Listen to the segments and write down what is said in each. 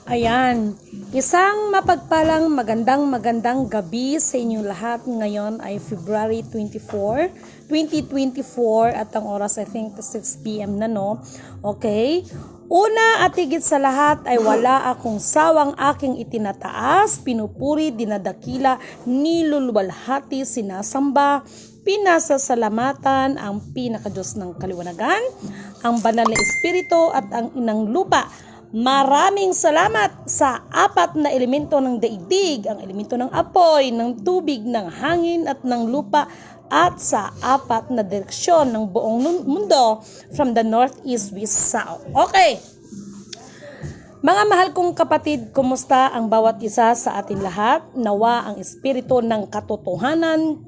Ayan, isang mapagpalang magandang gabi sa inyong lahat. Ngayon ay February 24, 2024 at ang oras I think 6 p.m. na, no? Okay? Una at higit sa lahat ay wala akong sawang aking itinataas, pinupuri, dinadakila, niluluwalhati, sinasamba, pinasasalamatan ang pinakadiyos ng kaliwanagan, ang banal na espiritu at ang inang lupa. Maraming salamat sa apat na elemento ng daigdig, ang elemento ng apoy, ng tubig, ng hangin at ng lupa, at sa apat na direksyon ng buong mundo from the north, east, west, south. Okay. Mga mahal kong kapatid, kumusta ang bawat isa sa atin lahat? Nawa ang espiritu ng katotohanan,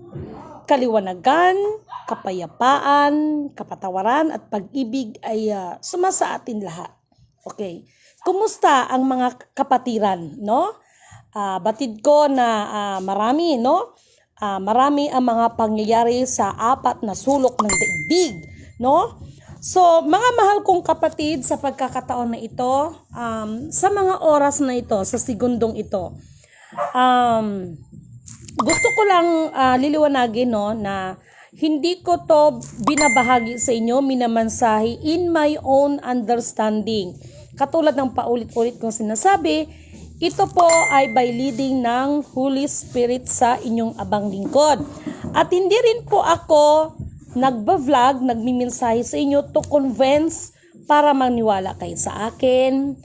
kaliwanagan, kapayapaan, kapatawaran at pag-ibig ay sumasa atin lahat. Okay. Kumusta ang mga kapatiran, no? Batid ko na marami, no? Marami ang mga pangyayari sa apat na sulok ng daigdig, no? So, mga mahal kong kapatid, sa pagkakataon na ito, sa mga oras na ito, sa segundong ito, gusto ko lang liliwanagin, no, na hindi ko to binabahagi sa inyo, minamansahi in my own understanding. Katulad ng paulit-ulit kong sinasabi, ito po ay by leading ng Holy Spirit sa inyong abang lingkod. At hindi rin po ako nagba-vlog, nagmimensahe sa inyo to convince para maniwala kayo sa akin,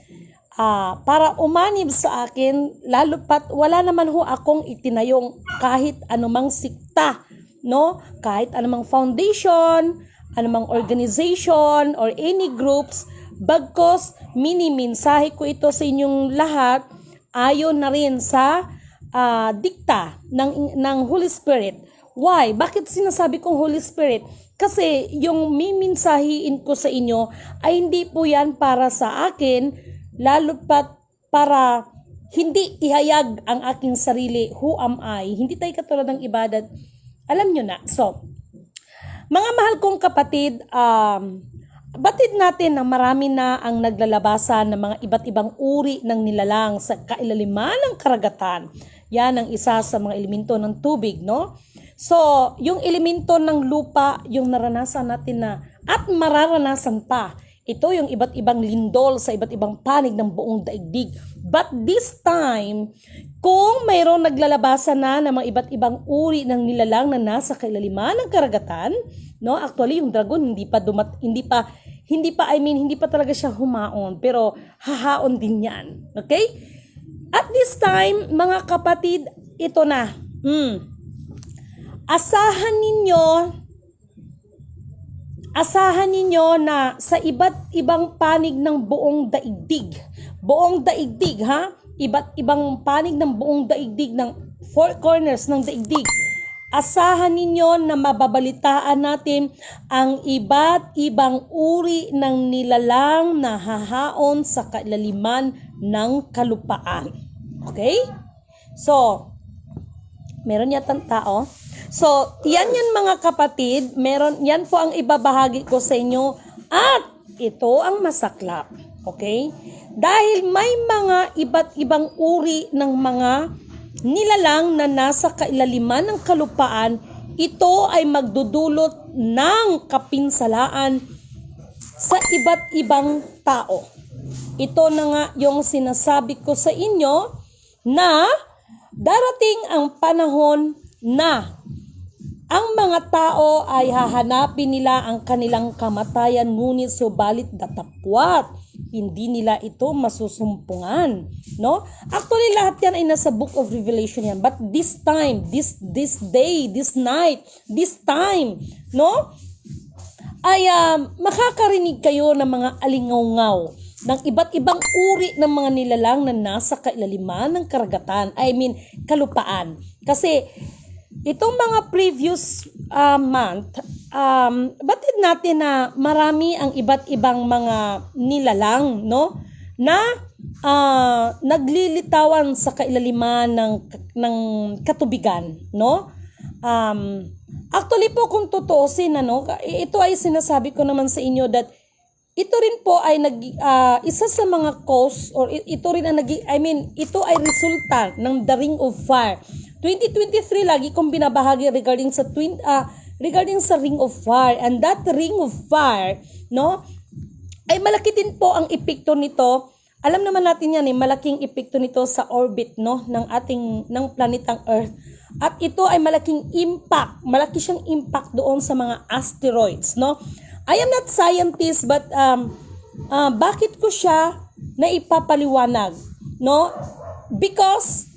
para umanib sa akin, lalo pat wala naman ho akong itinayong kahit anumang sikta, no? Kahit anumang foundation, anumang organization, or any groups, bagkos minimensahe ko ito sa inyong lahat ayon na rin sa dikta ng Holy Spirit. Why? Bakit sinasabi kong Holy Spirit? Kasi yung mimensahiin ko sa inyo ay hindi po yan para sa akin, lalo pat para hindi ihayag ang aking sarili, who am I? Hindi tayo katulad ng ibadat. Alam nyo na. So, mga mahal kong kapatid, batid natin na marami na ang naglalabasan ng mga iba't ibang uri ng nilalang sa kailaliman ng karagatan. Yan ang isa sa mga elemento ng tubig, no? So, yung elemento ng lupa, yung naranasan natin na at mararanasan pa. Ito yung iba't ibang lindol sa iba't ibang panig ng buong daigdig. But this time, kung mayroong naglalabasan na ng mga iba't ibang uri ng nilalang na nasa kailaliman ng karagatan, no? Actually, yung dragon hindi pa talaga siya humaon, pero hahaon din yan. Okay? At this time, mga kapatid, ito na. Asahan ninyo na sa iba't ibang panig ng buong daigdig, ha? Iba't ibang panig ng buong daigdig, ng four corners ng daigdig. Asahan ninyo na mababalitaan natin ang iba't ibang uri ng nilalang na hahaon sa kailaliman ng kalupaan. Okay? So, meron yatang tao. So, yan mga kapatid, yan po ang ibabahagi ko sa inyo at ito ang masaklap. Okay? Dahil may mga iba't ibang uri ng mga nilalang na nasa kailaliman ng kalupaan, ito ay magdudulot ng kapinsalaan sa iba't ibang tao. Ito na nga yung sinasabi ko sa inyo na darating ang panahon na ang mga tao ay hahanapin nila ang kanilang kamatayan, ngunit subalit datapwat, hindi nila ito masusumpungan, no? Actually, lahat yan ay nasa Book of Revelation yan. But this time, this day, this night, this time, no? Ay makakarinig kayo ng mga alingaw-ngaw ng iba't ibang uri ng mga nilalang na nasa kailaliman ng karagatan, kalupaan. Kasi itong mga previous month, batid natin na marami ang iba't ibang mga nilalang, no, na naglilitawan sa kailaliman ng katubigan, no? Actually po, kung tutuusin, ito ay sinasabi ko naman sa inyo that ito rin po ay isa sa mga cause or ito rin ang ito ay resulta ng The Ring of Fire. 2023 lagi kong binabahagi regarding sa Ring of Fire, and that Ring of Fire, no, ay malaki din po ang epekto nito. Alam naman natin yan malaking epekto nito sa orbit, no, ng planetang Earth. At ito ay malaki siyang impact doon sa mga asteroids, no. I am not scientist, but bakit ko siya naipapaliwanag, no? Because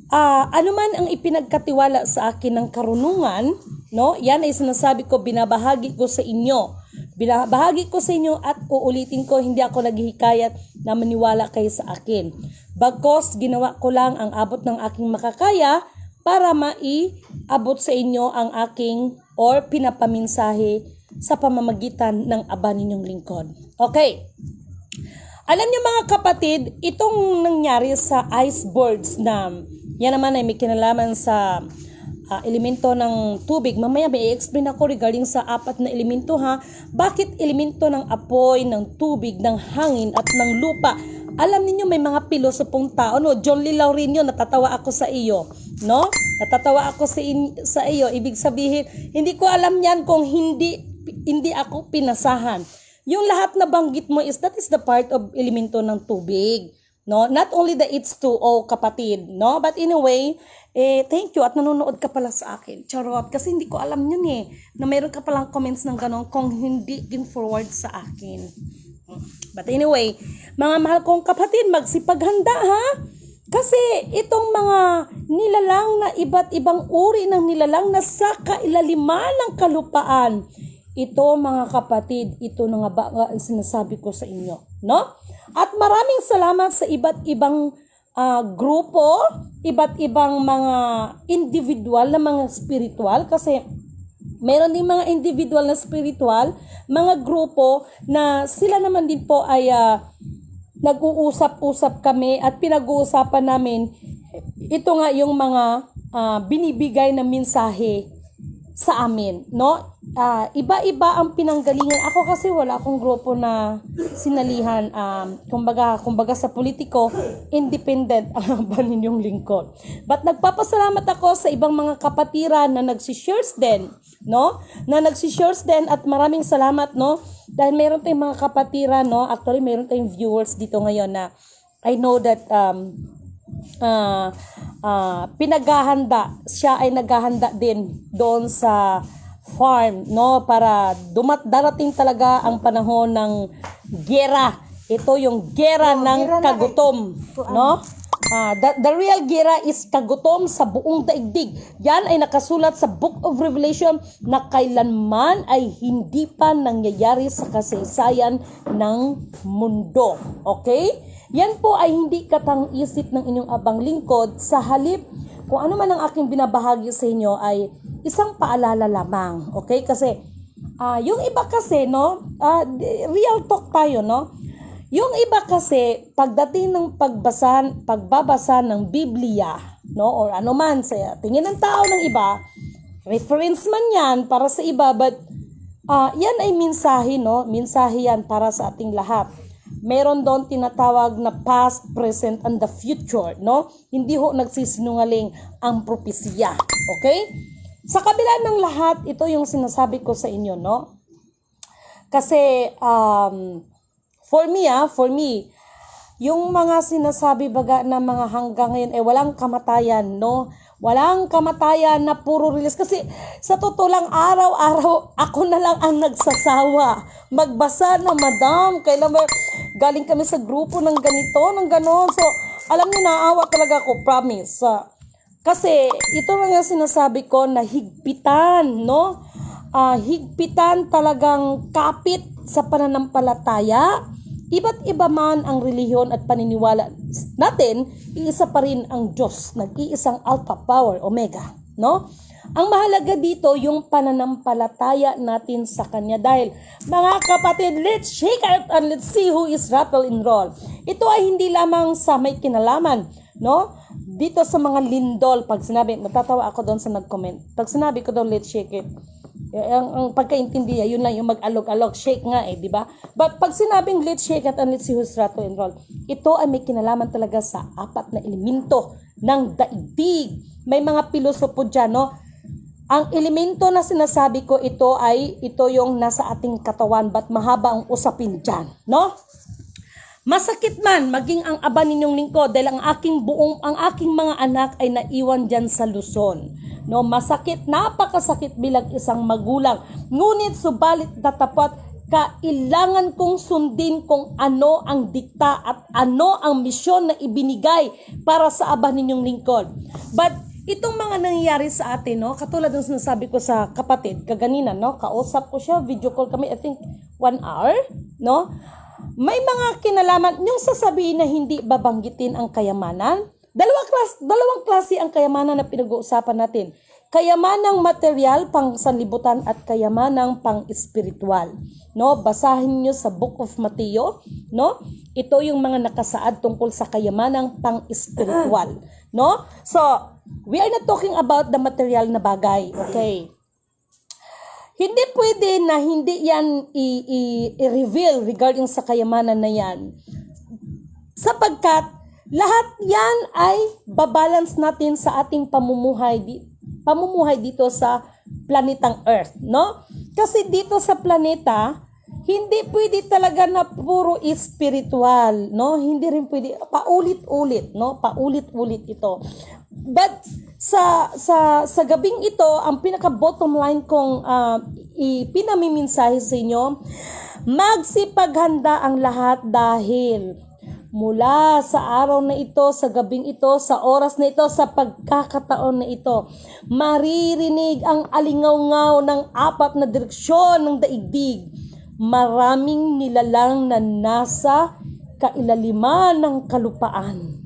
ano man ang ipinagkatiwala sa akin ng karunungan, no? Yan ay sinasabi ko, binabahagi ko sa inyo. Binabahagi ko sa inyo at uulitin ko, hindi ako naghihikayat na maniwala kayo sa akin. Bagkos ginawa ko lang ang abot ng aking makakaya para maiabot sa inyo ang aking or pinapaminsahe sa pamamagitan ng aba ninyong lingkod. Okay. Alam niyo mga kapatid, itong nangyari sa icebergs na yan naman ay may kinalaman sa elemento ng tubig. Mamaya may i-explain ako regarding sa 4 na elemento ha. Bakit elemento ng apoy, ng tubig, ng hangin at ng lupa? Alam niyo may mga pilosopong tao, no? John Lee Laurenio, natatawa ako sa iyo, no? Natatawa ako sa iyo. Ibig sabihin, hindi ko alam yan kung hindi ako pinasahan. Yung lahat na banggit mo that is the part of elemento ng tubig, no? Not only the H2O, kapatid, no? But anyway, thank you at nanonood ka pala sa akin. Charot, kasi hindi ko alam yun na mayroon ka palang comments ng ganon kung hindi din forward sa akin. But anyway, mga mahal kong kapatid, magsipaghanda ha? Kasi itong mga nilalang na iba't ibang uri ng nilalang na sa kailaliman ng kalupaan, ito mga kapatid, ito na nga ba ang sinasabi ko sa inyo, no? At maraming salamat sa iba't ibang grupo, iba't ibang mga individual na mga spiritual, kasi meron din mga individual na spiritual, mga grupo na sila naman din po ay nag-uusap-usap kami at pinag-uusapan namin ito nga yung mga binibigay na mensahe sa amin, no? Iba-iba ang pinanggalingan. Ako kasi wala akong grupo na sinalihan. Kumbaga sa politiko, independent ang ba ninyong lingkod. But nagpapasalamat ako sa ibang mga kapatiran na nagsishares din, no? Na nagsishares din at maraming salamat, no? Dahil meron tayong mga kapatiran, no? Actually, meron tayong viewers dito ngayon na I know that siya ay naghahanda din doon sa farm, no, para darating talaga ang panahon ng gera. Ito yung gera ng kagutom, no? The real gera is kagutom sa buong daigdig. Yan ay nakasulat sa Book of Revelation na kailanman ay hindi pa nangyayari sa kasaysayan ng mundo. Okay? Yan po ay hindi katang-isip ng inyong abang lingkod. Sa halip, kung ano man ang aking binabahagi sa inyo ay isang paalala lamang. Okay? Kasi yung iba kasi, no, real talk tayo, no? Yung iba kasi, pagdating ng pagbabasa ng Biblia, no, or ano man, sa tingin ng tao ng iba, reference man yan para sa iba, but yan ay mensahe, no? Mensahe yan para sa ating lahat. Meron doon tinatawag na past, present, and the future, no? Hindi ho nagsisinungaling ang propesya. Okay? Sa kabila ng lahat, ito yung sinasabi ko sa inyo, no? Kasi, for me, yung mga sinasabi baga na mga hanggang ngayon, walang kamatayan, no? Walang kamatayan na puro release. Kasi sa totoo lang, araw-araw, ako na lang ang nagsasawa. Magbasa na, madam, kailan ba, galing kami sa grupo ng ganito, ng ganon. So, alam niyo, naawa talaga ako, promise. Kasi, ito lang ang sinasabi ko na higpitan, no? Higpitan talagang kapit sa pananampalataya. Iba't iba man ang relihiyon at paniniwala natin, iisa pa rin ang Diyos, nag-iisang Alpha, Power, Omega, no? Ang mahalaga dito, yung pananampalataya natin sa Kanya. Dahil, mga kapatid, let's shake out and let's see who is rattle and roll. Ito ay hindi lamang sa may kinalaman, no? Dito sa mga lindol, pag sinabi, natatawa ako doon sa nag-comment, pag sinabi ko daw, let's shake it, Ang pagkaintindi, yun lang yung mag-alog-alog, shake nga di ba? But pag sinabing let's shake it and let's see who's right to enroll, ito ay may kinalaman talaga sa apat na elemento ng daigdig. May mga pilosopo dyan, no? Ang elemento na sinasabi ko ito yung nasa ating katawan, but mahaba ang usapin dyan, no? Masakit man maging ang aba ninyong lingkod dahil ang aking mga anak ay naiwan diyan sa Luzon. No, masakit, napakasakit bilang isang magulang. Ngunit subalit tatapat, kailangan kong sundin kung ano ang dikta at ano ang misyon na ibinigay para sa aba ninyong lingkod. But itong mga nangyayari sa atin, no, katulad ng sinasabi ko sa kapatid kaganina, no, kausap ko siya, video call kami, I think 1 hour, no. May mga kinalaman, yung sasabihin na hindi babanggitin ang kayamanan. Dalawang klase ang kayamanan na pinag-uusapan natin. Kayamanang material, pang sanlibutan, at kayamanang pang espiritual. No, basahin niyo sa Book of Mateo, no? Ito yung mga nakasaad tungkol sa kayamanang pang espiritual, no? So, we are not talking about the material na bagay, okay? Hindi pwede na hindi yan i-reveal regarding sa kayamanan na yan. Sapagkat lahat yan ay babalance natin sa ating pamumuhay dito sa planetang Earth, no? Kasi dito sa planeta, hindi pwede talaga na puro spiritual, no? Hindi rin pwede paulit-ulit, no? Paulit-ulit ito. But sa gabing ito, ang pinaka bottom line kong ipinamimensahe sa inyo, magsipaghanda ang lahat dahil mula sa araw na ito, sa gabing ito, sa oras na ito, sa pagkakataon na ito, maririnig ang alingaw-ngaw ng apat na direksyon ng daigdig. Maraming nilalang na nasa kailaliman ng kalupaan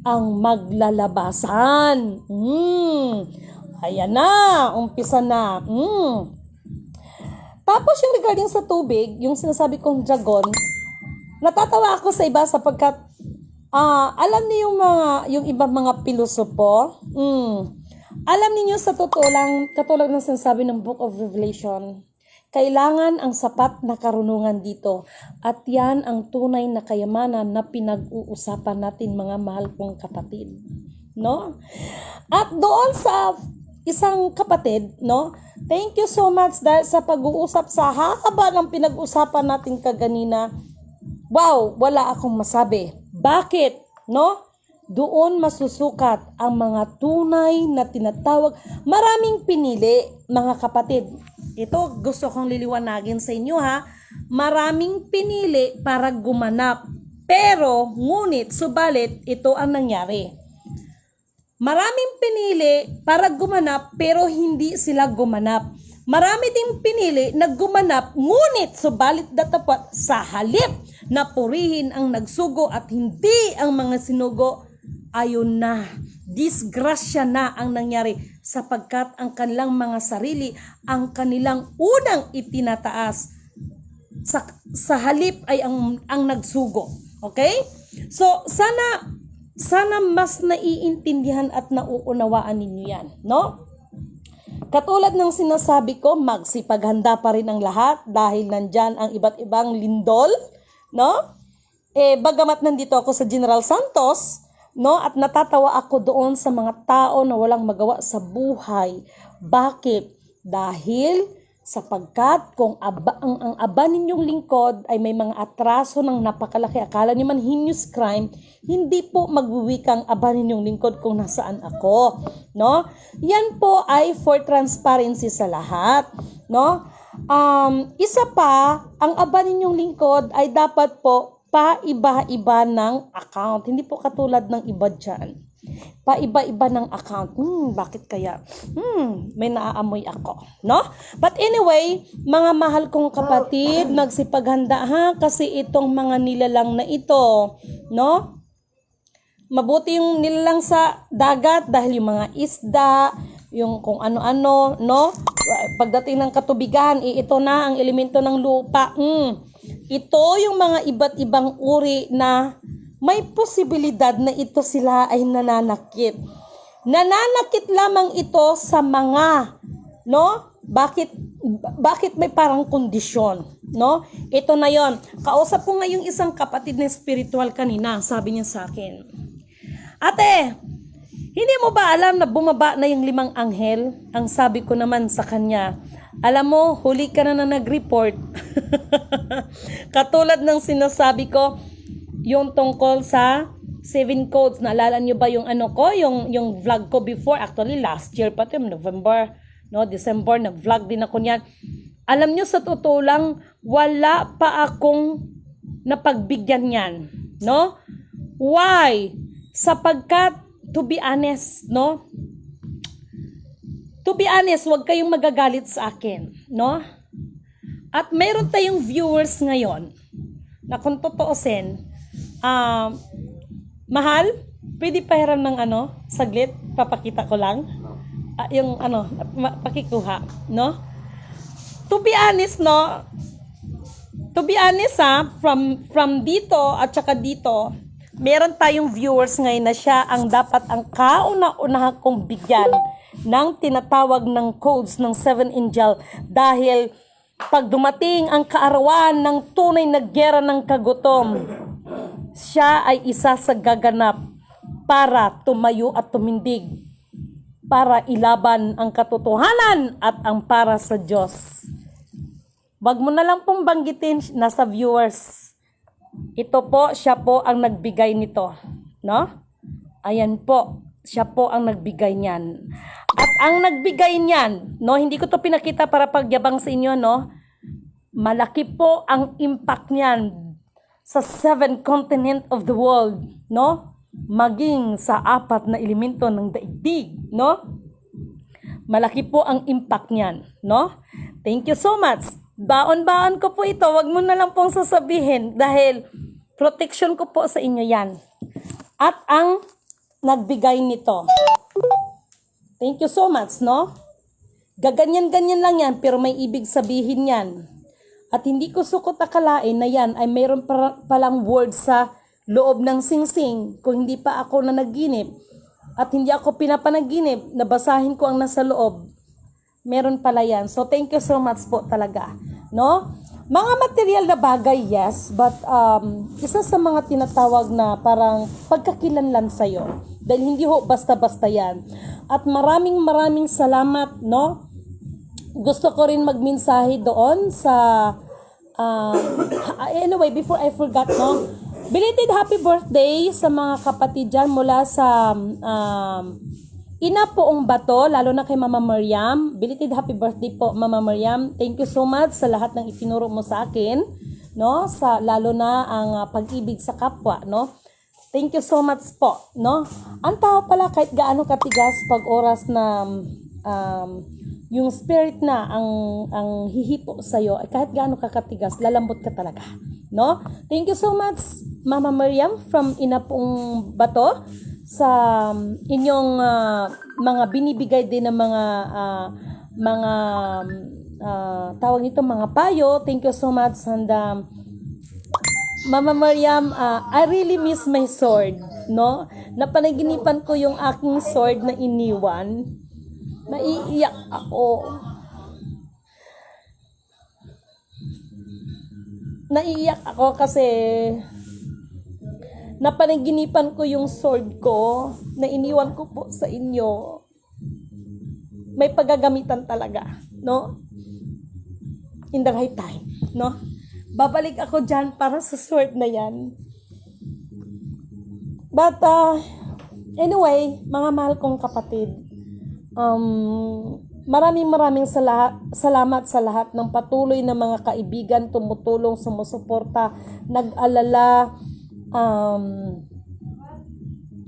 ang maglalabasan. Ayan na, umpisa na. Tapos yung regarding sa tubig, yung sinasabi kong dragon, natatawa ako sa iba sapagkat alam niyo yung ibang mga pilosopo, alam niyo sa totoo lang, katulad ng sinasabi ng Book of Revelation, kailangan ang sapat na karunungan dito. At yan ang tunay na kayamanan na pinag-uusapan natin, mga mahal kong kapatid. No? At doon sa isang kapatid, no? Thank you so much dahil sa pag-uusap sa haba ng pinag-usapan natin kaganina. Wow, wala akong masabi. Bakit? No? Doon masusukat ang mga tunay na tinatawag. Maraming pinili, mga kapatid. Ito gusto kong liliwanagin sa inyo ha. Maraming pinili para gumanap. Pero, ngunit, subalit, ito ang nangyari. Maraming pinili para gumanap pero hindi sila gumanap. Marami ding pinili na gumanap ngunit subalit datapat sa halip na purihin ang nagsugo at hindi ang mga sinugo. Ayun na, disgrasya na ang nangyari sapagkat ang kanilang mga sarili ang kanilang unang itinataas sa halip ay ang nagsugo. Okay? So sana mas naiintindihan at nauunawaan ninyo yan, no? Katulad ng sinasabi ko, magsipaghanda pa rin ang lahat dahil nandyan ang iba't ibang lindol, no? Bagamat nandito ako sa General Santos, no? At natatawa ako doon sa mga tao na walang magawa sa buhay. Bakit? Dahil sapagkat kung ang aba ninyong lingkod ay may mga atraso ng napakalaki, akala niyo man heinous crime, hindi po magwiwikang aba ninyong lingkod kung nasaan ako, no? Yan po ay for transparency sa lahat, no? Isa pa, ang aba ninyong lingkod ay dapat po paiba-iba ng account, hindi po katulad ng iba dyan. Paiba-iba ng account. Bakit kaya? May naaamoy ako, no? But anyway, mga mahal kong kapatid, magsipaghanda ha, kasi itong mga nilalang na ito, no? Mabuti yung nilalang sa dagat dahil yung mga isda, yung kung ano-ano, no? Pagdating ng katubigan, ito na ang elemento ng lupa. Ito yung mga iba't ibang uri na may posibilidad na ito sila ay nananakit. Nananakit lamang ito sa mga, no? Bakit bakit may parang kondisyon, no? Ito na yon. Kausap ko ngayong isang kapatid na spiritual kanina, sabi niya sa akin, ate, hindi mo ba alam na bumaba na yung 5 anghel? Ang sabi ko naman sa kanya, alam mo, huli ka na nag-report. Katulad ng sinasabi ko, yung tungkol sa 7 codes, naalala nyo ba yung ano ko, yung vlog ko before, actually last year pa ito, November, no, December, nag-vlog din ako niyan. Alam nyo, sa totoo lang, wala pa akong napagbigyan yan, no? Why? Sapagkat, to be honest, no? To be honest, huwag kayong magagalit sa akin, no? At mayroon tayong viewers ngayon na kung totoosin, mahal, pwede pahiram ng ano, saglit, papakita ko lang. Yung ano, pakikuha, no? To be honest, no? To be honest, from dito at saka dito, meron tayong viewers ngayon na siya ang dapat ang kauna-unahan kong bigyan ng tinatawag ng codes ng 7 angel dahil pag dumating ang kaarawan ng tunay na giyera ng kagutom, siya ay isa sa gaganap para tumayo at tumindig, para ilaban ang katotohanan at ang para sa Diyos. Wag mo na lang pong banggitin, nasa viewers. Ito po, siya po ang nagbigay nito, no? Ayan po, siya po ang nagbigay niyan. At ang nagbigay niyan, no, hindi ko to pinakita para pagyabang sa inyo, no? Malaki po ang impact niyan sa 7 continent of the world, no? Maging sa 4 na elemento ng daigdig, no? Malaki po ang impact niyan, no? Thank you so much. Baon-baon ko po ito, wag mo na lang pong sasabihin dahil protection ko po sa inyo yan. At ang nagbigay nito. Thank you so much, no? Gaganyan-ganyan lang yan, pero may ibig sabihin yan. At hindi ko sukot akalain na yan ay mayroon palang word sa loob ng singsing kung hindi pa ako na naginip. At hindi ako pinapanaginip, nabasahin ko ang nasa loob. Meron pala yan. So, thank you so much po talaga. No? Mga material na bagay, yes. But, isa sa mga tinatawag na parang pagkakilanlan sa'yo. Dahil hindi ho basta-basta yan. At maraming salamat, no? Gusto ko rin magmensahe doon sa... anyway, before I forgot, no? Belated happy birthday sa mga kapatid dyan mula sa... Ina Poong Bato, lalo na kay Mama Mariam. Belated happy birthday po, Mama Mariam. Thank you so much sa lahat ng itinuro mo sa akin, no? Sa lalo na ang pag-ibig sa kapwa, no? Thank you so much po, no? Ang tao pala kahit gaano katigas pag oras na yung spirit na ang hihipo sa iyo, kahit gaano ka katigas, lalambot ka talaga, no? Thank you so much, Mama Mariam from Ina Poong Bato, sa inyong mga binibigay din ng mga tawag nito mga payo. Thank you so much. And Mama Mariam, I really miss my sword, no? Napanaginipan ko yung aking sword na iniwan. Naiiyak ako. Naiiyak ako kasi napanaginipan ko yung sword ko na iniwan ko po sa inyo. May paggagamitan talaga, no? In the right time, no? Babalik ako dyan para sa sword na yan. But, anyway, mga mahal kong kapatid, maraming salamat sa lahat ng patuloy na mga kaibigan, tumutulong, sumusuporta, nag-alala,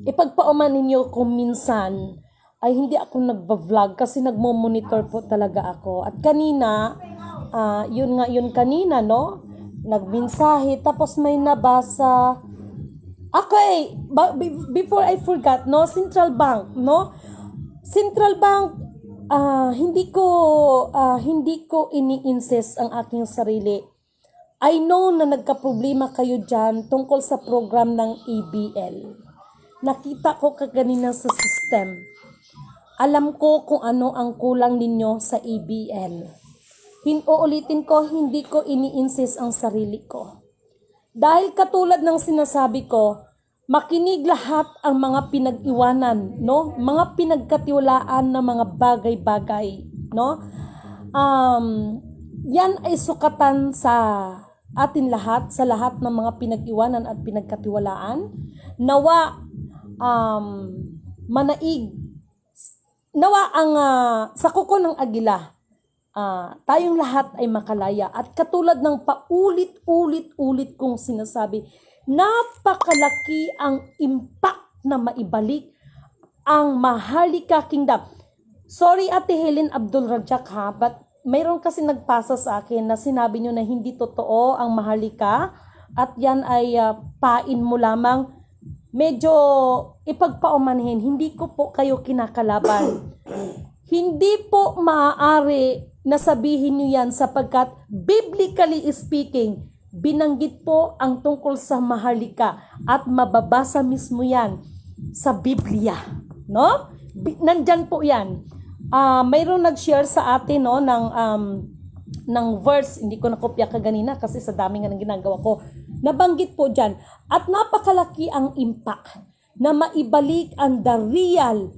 ipagpauman ninyo kung minsan ay hindi ako nagba-vlog kasi nagmo-monitor po talaga ako. At kanina, yun kanina, no? Nagmensahe, tapos may nabasa. Okay, before I forgot, no? Central Bank, no? Central Bank, hindi ko ini-insist ang aking sarili. I know na nagka-problema kayo dyan tungkol sa program ng ABL. Nakita ko kaganina sa system. Alam ko kung ano ang kulang ninyo sa ABL. Uulitin ko, hindi ko ini-insist ang sarili ko. Dahil katulad ng sinasabi ko, makinig lahat ang mga pinag-iwanan, no? Mga pinagkatiwalaan na mga bagay-bagay, no? Yan ay sukatan sa atin lahat, sa lahat ng mga pinag-iwanan at pinagkatiwalaan. Nawa manaig, nawa ang sa kuko ng agila, tayong lahat ay makalaya. At katulad ng paulit-ulit kong sinasabi, napakalaki ang impact na maibalik ang Maharlika Kingdom. Sorry Ate Helen Abdul Rajak ha, but mayroon kasi nagpasa sa akin na sinabi nyo na hindi totoo ang Maharlika at yan ay pain mo lamang. Medyo ipagpaumanhin, hindi ko po kayo kinakalaban. Hindi po maaari na sabihin nyo yan sapagkat biblically speaking, binanggit po ang tungkol sa Maharlika at mababasa mismo yan sa Biblia. No? Nandyan po yan. Mayroon nag-share sa atin no, ng verse, hindi ko nakopya kaganina kasi sa dami nga ng ginagawa ko. Nabanggit po dyan. At napakalaki ang impact na maibalik ang the real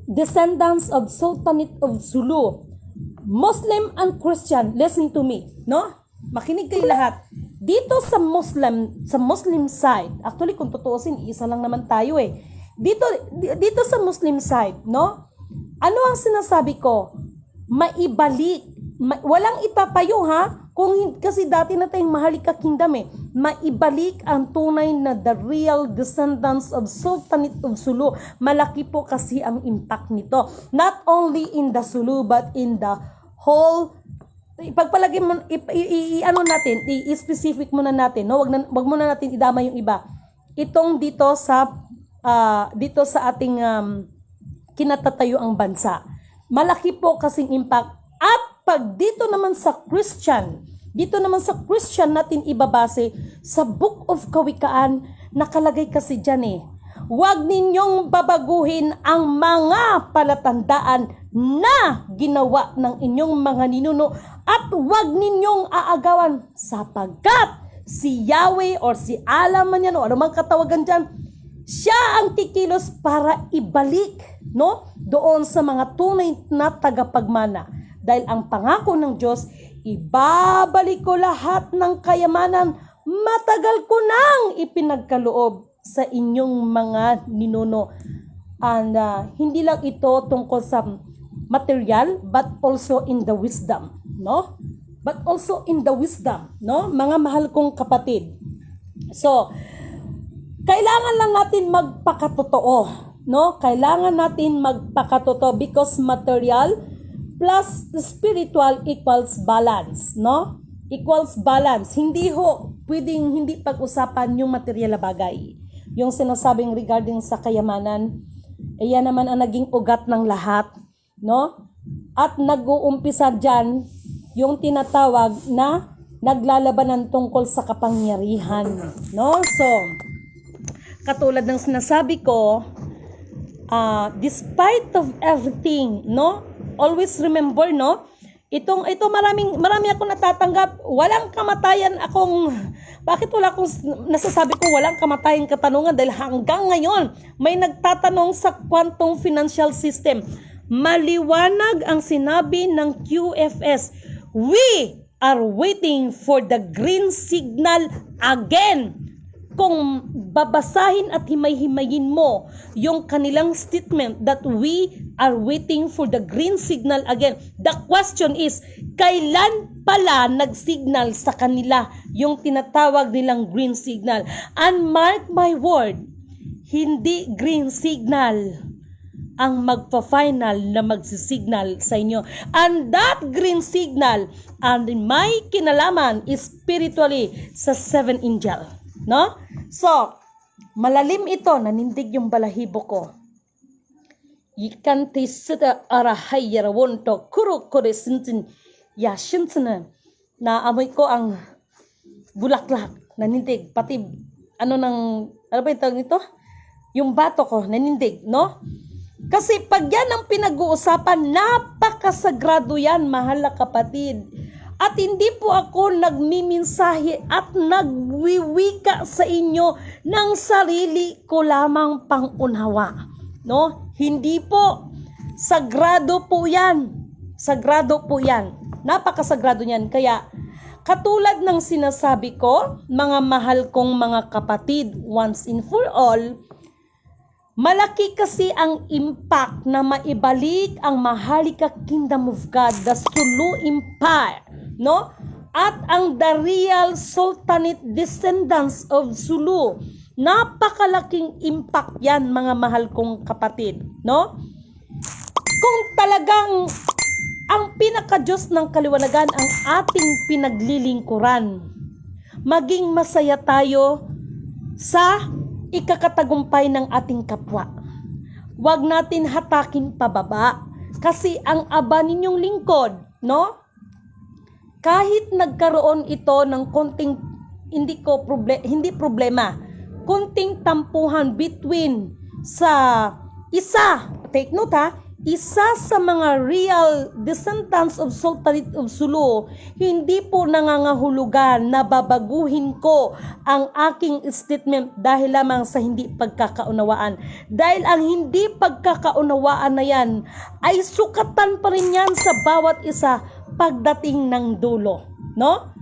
descendants of Sultanate of Sulu. Muslim and Christian, listen to me, no? Makinig kayo lahat. Dito sa Muslim side, actually kung tutuusin, isa lang naman tayo eh. Dito sa Muslim side, no? Ano ang sinasabi ko? Maibalik. Walang itatayo ha? Kasi dati na tayong Maharlika Kingdom eh. Maibalik ang tunay na the real descendants of Sultanate of Sulu. Malaki po kasi ang impact nito. Not only in the Sulu but in the whole. Pagpalagay mo, i-specific muna natin. No? Wag muna natin idama yung iba. Itong dito sa ating kinatatayo ang bansa. Malaki po kasing impact. At pag dito naman sa Christian natin ibabase sa Book of Kawikaan, nakalagay kasi dyan eh. Huwag ninyong babaguhin ang mga palatandaan na ginawa ng inyong mga ninuno at huwag ninyong aagawan sapagkat si Yahweh or si Allah man yan o anumang katawagan dyan, siya ang kikilos para ibalik, no, doon sa mga tunay na tagapagmana. Dahil ang pangako ng Diyos, ibabalik ko lahat ng kayamanan, matagal ko nang ipinagkaloob sa inyong mga ninuno. And hindi lang ito tungkol sa material, but also in the wisdom, no? But also in the wisdom, no? Mga mahal kong kapatid. So, kailangan lang natin magpakatotoo, no? Kailangan natin magpakatotoo because material plus spiritual equals balance, no? Equals balance. Hindi pwedeng hindi pag-usapan yung material na bagay. Yung sinasabing regarding sa kayamanan, yan naman ang naging ugat ng lahat, no? At nag-uumpisa dyan yung tinatawag na naglalabanan tungkol sa kapangyarihan, no? So, katulad ng sinasabi ko, despite of everything, no? Always remember, no? Ito marami akong natatanggap. Walang kamatayan bakit wala akong nasasabi ko walang kamatayan katanungan dahil hanggang ngayon may nagtatanong sa quantum financial system. Maliwanag ang sinabi ng QFS. We are waiting for the green signal again. Kung babasahin at himay-himayin mo yung kanilang statement that we are waiting for the green signal again, the question is, kailan pala nag-signal sa kanila yung tinatawag nilang green signal? And mark my word, hindi green signal ang magpa-final na magsisignal sa inyo. And that green signal, and may kinalaman spiritually sa 7 angel. No? So, malalim ito, nanindig yung balahibo ko. Ikan tisita arahay yarawonto kuro kore sintin yashintin na amoy ko ang bulaklak, nanindig, pati ano ba yung tawag nito? Yung bato ko, nanindig, no? Kasi pag yan ang pinag-uusapan, napakasagrado yan, mahal na kapatid. At hindi po ako nagmiminsahe at nagwiwika sa inyo ng sarili ko lamang pangunawa. No? Hindi po. Sagrado po yan. Sagrado po yan. Napakasagrado yan. Kaya, katulad ng sinasabi ko, mga mahal kong mga kapatid, once and for all, malaki kasi ang impact na maibalik ang Maharlika Kingdom of God, the Sulu Empire, no? At ang the real Sultanate descendants of Sulu. Napakalaking impact yan, mga mahal kong kapatid, no? Kung talagang ang pinaka-Diyos ng kaliwanagan ang ating pinaglilingkuran, maging masaya tayo sa ikakatagumpay ng ating kapwa. Huwag natin hatakin pababa kasi ang aba ninyong lingkod, no? Kahit nagkaroon ito ng konting hindi problema, konting tampuhan between sa isa, take note ha, isa sa mga real descendants of Sultanate of Sulu, hindi po nangangahulugan na babaguhin ko ang aking statement dahil lamang sa hindi pagkakaunawaan. Dahil ang hindi pagkakaunawaan na yan ay sukatan pa rin yan sa bawat isa pagdating ng dulo. No?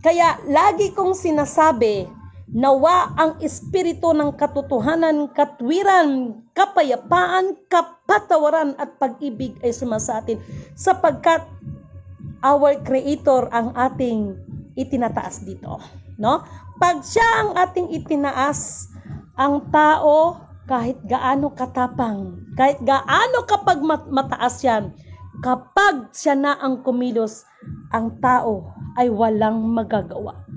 Kaya lagi kong sinasabi, nawa ang espiritu ng katotohanan, katwiran, kapayapaan, kapatawaran at pag-ibig ay sumasa atin sapagkat our Creator ang ating itinataas dito, no? Pag siya ang ating itinaas, ang tao kahit gaano katapang, kahit gaano kapag mataas yan, kapag siya na ang kumilos, ang tao ay walang magagawa.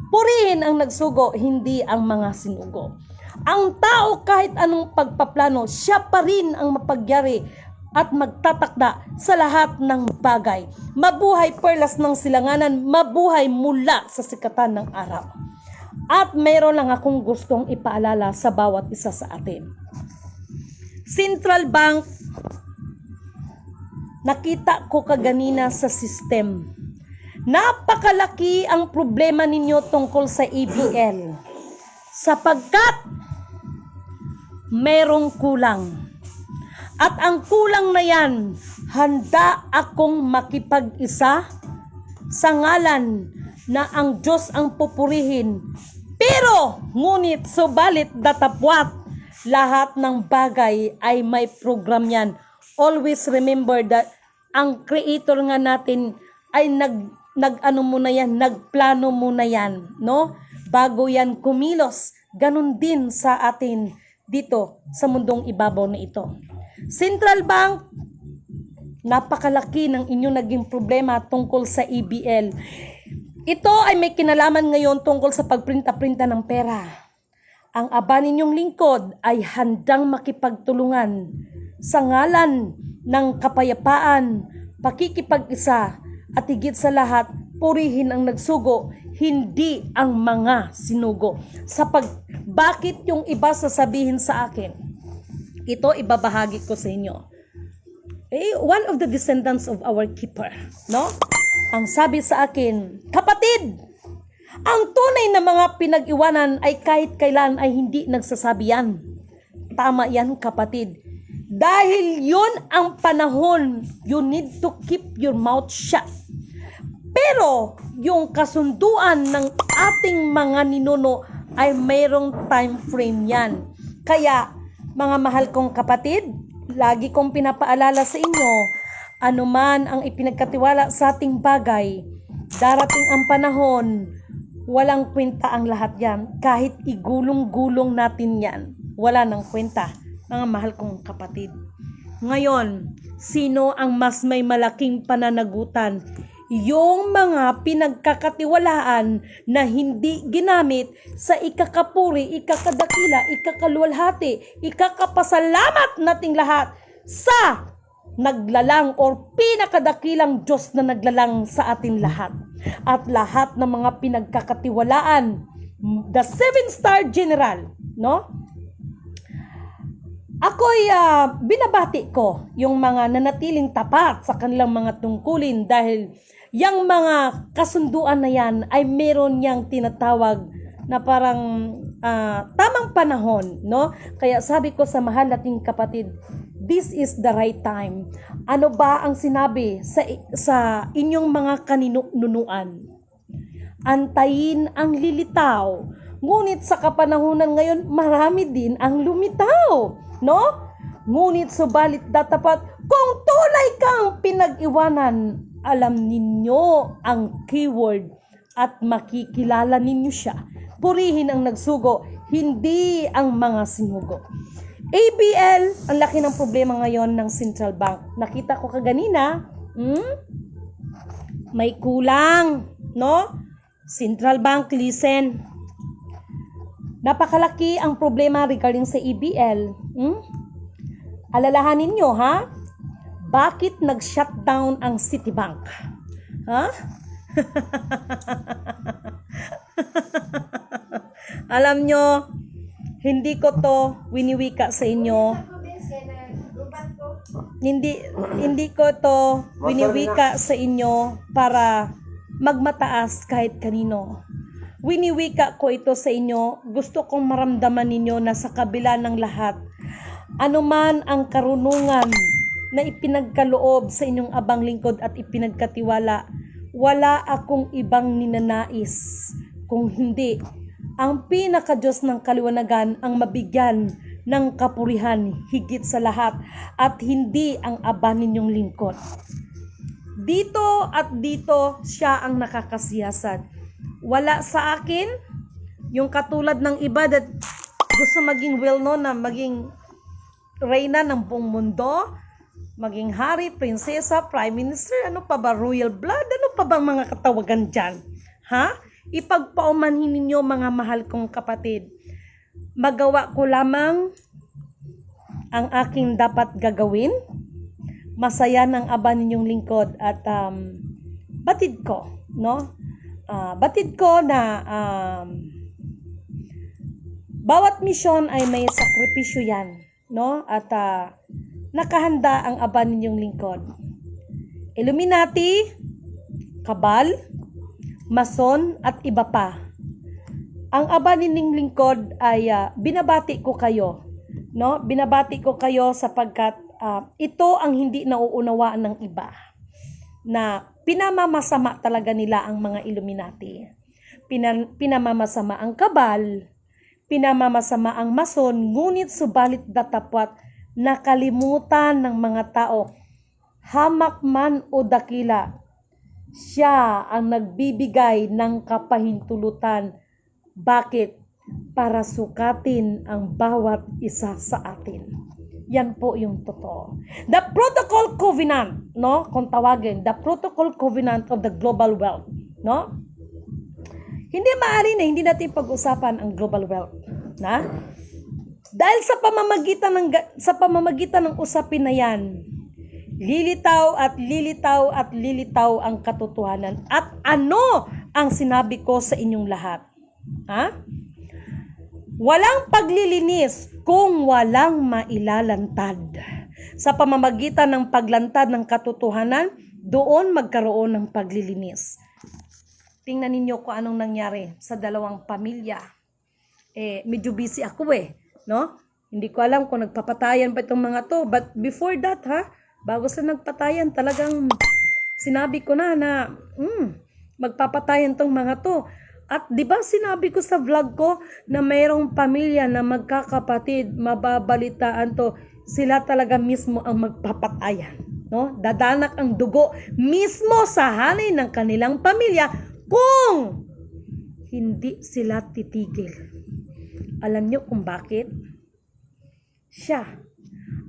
Purihin ang nagsugo, hindi ang mga sinugo. Ang tao kahit anong pagpaplano, siya pa rin ang mapagyari at magtatakda sa lahat ng bagay. Mabuhay perlas ng silanganan, mabuhay mula sa sikatan ng araw. At mayroon lang akong gustong ipaalala sa bawat isa sa atin. Central Bank, nakita ko kaganina sa system. Napakalaki ang problema ninyo tungkol sa ABL sapagkat merong kulang. At ang kulang na yan, handa akong makipag-isa sa ngalan na ang Diyos ang pupurihin. Pero, ngunit, subalit, datapwat, lahat ng bagay ay may program yan. Always remember that ang Creator nga natin ay nagplano muna yan, no? Bago yan kumilos, ganun din sa atin dito sa mundong ibabaw na ito. Central Bank, napakalaki ng inyong naging problema tungkol sa ABL. Ito ay may kinalaman ngayon tungkol sa pagprinta-printa ng pera. Ang aba ninyong lingkod ay handang makipagtulungan sa ngalan ng kapayapaan, pakikipag-isa, at higit sa lahat, purihin ang nagsugo, hindi ang mga sinugo. Bakit yung iba sasabihin sa akin? Ito ibabahagi ko sa inyo. One of the descendants of our keeper, no? Ang sabi sa akin, kapatid, ang tunay na mga pinag-iwanan ay kahit kailan ay hindi nagsasabi yan. Tama yan, kapatid. Dahil yun ang panahon, you need to keep your mouth shut. Pero, yung kasunduan ng ating mga ninuno ay mayroong time frame yan. Kaya, mga mahal kong kapatid, lagi kong pinapaalala sa inyo, anuman ang ipinagkatiwala sa ating bagay, darating ang panahon, walang kwenta ang lahat yan. Kahit igulong-gulong natin yan, wala nang kwenta, mga mahal kong kapatid. Ngayon, sino ang mas may malaking pananagutan? Yung mga pinagkakatiwalaan na hindi ginamit sa ikakapuri, ikakadakila, ikakaluwalhati, ikakapasalamat nating lahat sa naglalang or pinakadakilang Diyos na naglalang sa atin lahat. At lahat ng mga pinagkakatiwalaan, the 7-star general, no? Ako'y binabati ko yung mga nanatiling tapat sa kanilang mga tungkulin dahil yung mga kasunduan na yan ay meron niyang tinatawag na parang tamang panahon, no? Kaya sabi ko sa mahal nating kapatid, this is the right time. Ano ba ang sinabi sa inyong mga kaninunuan? Antayin ang lilitaw. Ngunit sa kapanahunan ngayon, marami din ang lumitaw, no? Ngunit subalit datapat, kung tulay kang pinag-iwanan, alam ninyo ang keyword at makikilala ninyo siya. Purihin ang nagsugo, hindi ang mga sinugo. ABL, ang laki ng problema ngayon ng Central Bank. Nakita ko kaganina, may kulang, no? Central Bank, listen. Napakalaki ang problema regarding sa EBL. Alalahanin nyo, ha? Bakit nag-shutdown ang Citibank? Ha? Alam nyo, hindi ko to winiwika sa inyo. Hindi ko to winiwika sa inyo para magmataas kahit kanino. Winiwika ko ito sa inyo. Gusto kong maramdaman ninyo na sa kabila ng lahat, anuman ang karunungan na ipinagkaloob sa inyong abang lingkod at ipinagkatiwala, wala akong ibang ninanais kung hindi ang pinaka-Diyos ng kaliwanagan ang mabigyan ng kapurihan higit sa lahat at hindi ang aba ninyong lingkod. Dito at dito siya ang nakakasiyasan. Wala sa akin yung katulad ng iba that gusto maging well-known na maging reyna ng buong mundo, maging hari, prinsesa, prime minister, ano pa ba, royal blood, ano pa bang mga katawagan dyan? Ha? Ipagpaumanhin ninyo mga mahal kong kapatid. Magawa ko lamang ang aking dapat gagawin. Masaya ng aba ninyong lingkod at batid ko, no? Batid ko na bawat misyon ay may sakripisyo yan, no? At nakahanda ang aba ninyong lingkod. Illuminati, kabal, mason at iba pa. Ang aba ninyong lingkod ay binabati ko kayo, no? Binabati ko kayo sapagkat ito ang hindi nauunawaan ng iba, na pinamamasama talaga nila ang mga Illuminati. Pinamamasama ang kabal, pinamamasama ang mason, ngunit subalit datapwat nakalimutan ng mga tao, hamak man o dakila, siya ang nagbibigay ng kapahintulutan. Bakit? Para sukatin ang bawat isa sa atin. Yan po yung totoo. The protocol covenant, no? Kung tawagin, the protocol covenant of the global wealth, no? Hindi maaari na hindi natin pag-usapan ang global wealth, na? Dahil sa pamamagitan ng usapin na yan, lilitaw at lilitaw at lilitaw ang katotohanan. At ano ang sinabi ko sa inyong lahat? Ha? Walang paglilinis kung walang mailalantad. Sa pamamagitan ng paglantad ng katotohanan, doon magkaroon ng paglilinis. Tingnan ninyo kung anong nangyari sa dalawang pamilya. Medyo busy ako no? Hindi ko alam kung nagpapatayan pa itong mga to. But before that, bago sa nagpatayan, talagang sinabi ko na magpapatayan tong mga to. At di ba sinabi ko sa vlog ko na mayroong pamilya na magkakapatid, mababalitaan to, sila talaga mismo ang magpapatayan, no? Dadanak ang dugo mismo sa hanay ng kanilang pamilya kung hindi sila titigil. Alam nyo kung bakit? Siya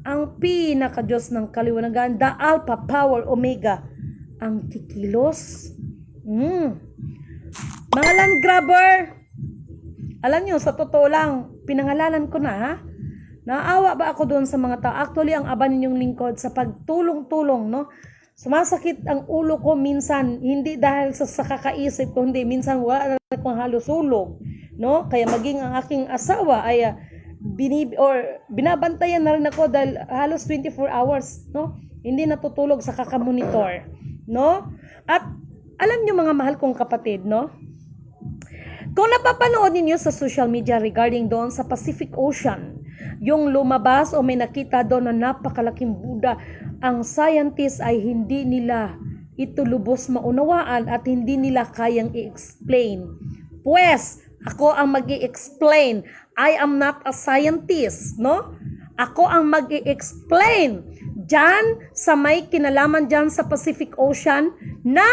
ang pinaka-Diyos ng kaliwanagan, the Alpha, Power, Omega, ang kikilos. Mga land grabber, alam nyo, sa totoo lang, pinangalanan ko na, Naawa ba ako doon sa mga tao? Actually, ang aba ninyong lingkod sa pagtulong-tulong, no? Sumasakit ang ulo ko minsan, hindi dahil sa kakaisip ko, hindi, minsan wala na akong halos ulog, no? Kaya maging ang aking asawa ay binabantayan na rin ako dahil halos 24 hours, no? Hindi natutulog sa kakamonitor, no? At alam niyo mga mahal kong kapatid, no? Kung napapanood ninyo sa social media regarding doon sa Pacific Ocean, yung lumabas o may nakita doon na napakalaking Buddha, ang scientists ay hindi nila ito lubos maunawaan at hindi nila kayang i-explain. Pues, ako ang mag-i-explain. I am not a scientist, no? Ako ang mag-i-explain dyan sa may kinalaman dyan sa Pacific Ocean na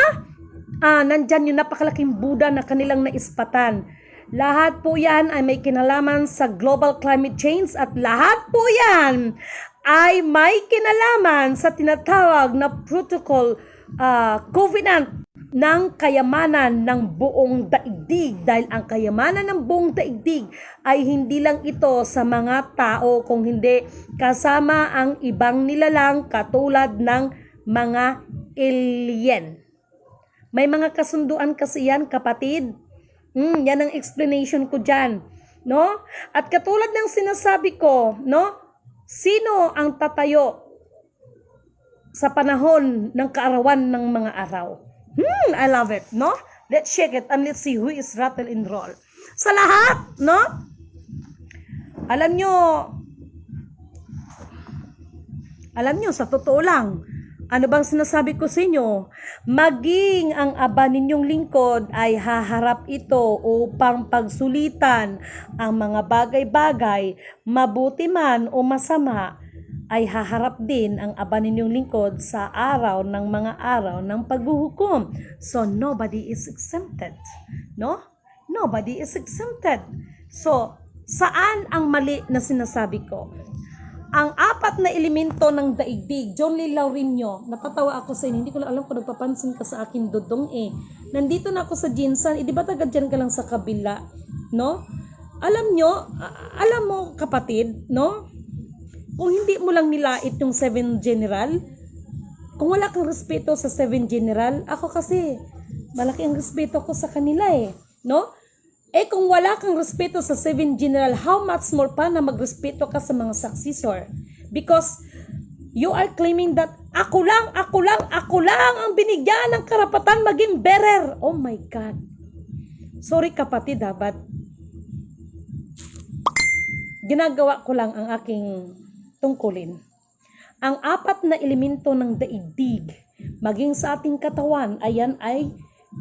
nandyan yung napakalaking Buddha na kanilang naispatan. Lahat po yan ay may kinalaman sa global climate change at lahat po yan ay may kinalaman sa tinatawag na protocol covenant ng kayamanan ng buong daigdig, dahil ang kayamanan ng buong daigdig ay hindi lang ito sa mga tao, kung hindi kasama ang ibang nilalang katulad ng mga alien. May mga kasunduan kasi yan, kapatid. Yan ang explanation ko dyan, no? At katulad ng sinasabi ko, no? Sino ang tatayo sa panahon ng kaarawan ng mga araw? I love it, no? Let's check it and let's see who is rattle and roll. Sa lahat, no? Alam nyo, sa totoo lang, ano bang sinasabi ko sa inyo? Maging ang aba ninyong lingkod ay haharap ito upang pagsulitan ang mga bagay-bagay, mabuti man o masama, ay haharap din ang aba ninyong lingkod sa araw ng mga araw ng paghuhukom. So, nobody is exempted. No? Nobody is exempted. So, saan ang mali na sinasabi ko? Ang apat na elemento ng daigdig, John Lee Laurinyo, napatawa ako sa inyo, hindi ko lang alam kung nagpapansin ka sa akin, Dodong Nandito na ako sa Jinsan, di ba taga dyan ka lang sa kabila, no? Alam mo kapatid, no? Kung hindi mo lang nilait yung 7 General, kung wala kang respeto sa 7 General, ako kasi, malaki ang respeto ko sa kanila no? Kung wala kang respeto sa 7 General, how much more pa na magrespeto ka sa mga successor? Because you are claiming that ako lang ang binigyan ng karapatan maging bearer. Oh my God. Sorry kapatid but ginagawa ko lang ang aking tungkulin. Ang apat na elemento ng daigdig, maging sa ating katawan,